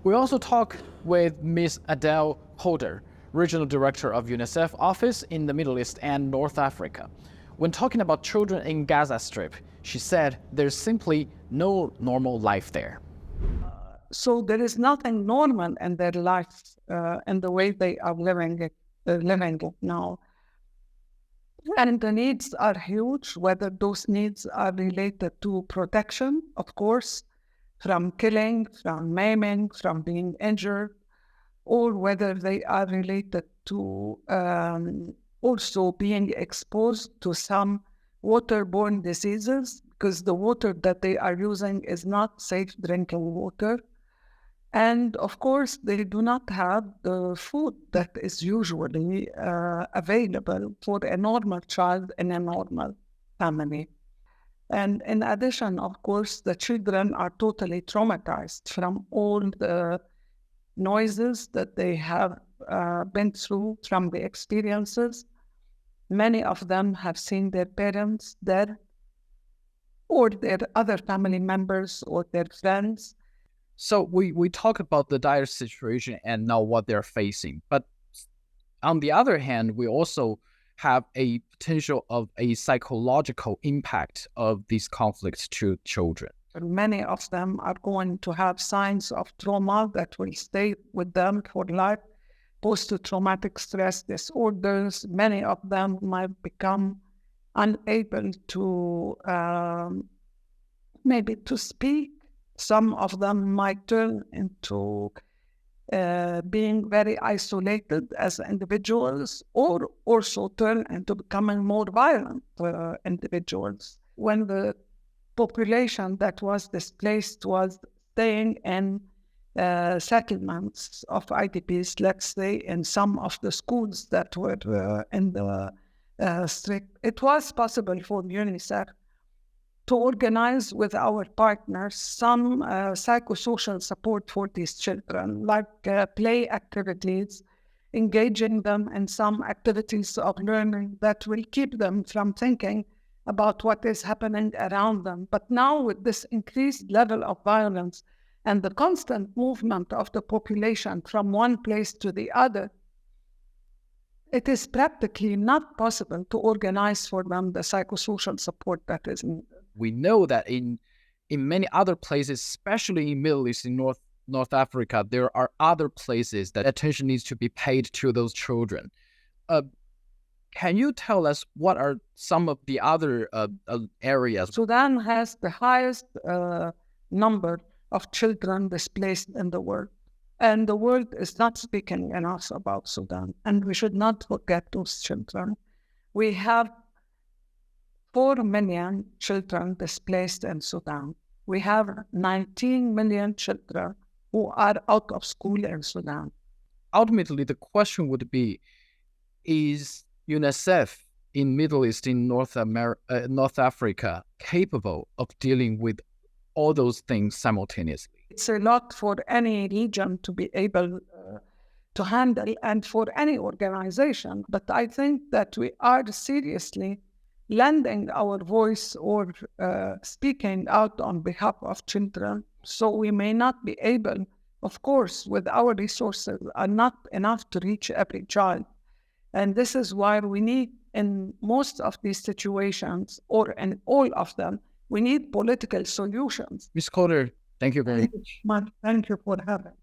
We also talk with Ms. Adele Holder, Regional Director of UNICEF Office in the Middle East and North Africa. When talking about children in Gaza Strip, she said there's simply no normal life there. So there is nothing normal in their life and the way they are living it now. And the needs are huge, whether those needs are related to protection, of course, from killing, from maiming, from being injured, or whether they are related to also being exposed to some waterborne diseases, because the water that they are using is not safe drinking water. And of course, they do not have the food that is usually available for a normal child in a normal family. And in addition, of course, the children are totally traumatized from all the noises that they have been through, from the experiences. Many of them have seen their parents dead, or their other family members, or their friends. So we talk about the dire situation and now what they're facing. But on the other hand, we also have a potential of a psychological impact of these conflicts to children. Many of them are going to have signs of trauma that will stay with them for life. Post-traumatic stress disorders, many of them might become unable to maybe to speak. Some of them might turn into being very isolated as individuals, or also turn into becoming more violent individuals. When the population that was displaced was staying in settlements of IDPs, let's say in some of the schools that were in the strip, it was possible for UNICEF to organize with our partners some psychosocial support for these children, like play activities, engaging them in some activities of learning that will keep them from thinking about what is happening around them. But now with this increased level of violence and the constant movement of the population from one place to the other, it is practically not possible to organize for them the psychosocial support that is needed. We know that in many other places, especially in Middle East, in North Africa, there are other places that attention needs to be paid to those children. Can you tell us what are some of the other areas? Sudan has the highest number of children displaced in the world. And the world is not speaking enough about Sudan. And we should not forget those children. We have 4 million children displaced in Sudan. We have 19 million children who are out of school in Sudan. Ultimately, the question would be, is UNICEF in Middle East, in North Africa, capable of dealing with all those things simultaneously? It's a lot for any region to be able to handle, and for any organization. But I think that we are seriously lending our voice or speaking out on behalf of children. So we may not be able, of course, with our resources are not enough to reach every child. And this is why we need, in most of these situations, or in all of them, we need political solutions. Ms. Coder, thank you very much. Thank you for having me.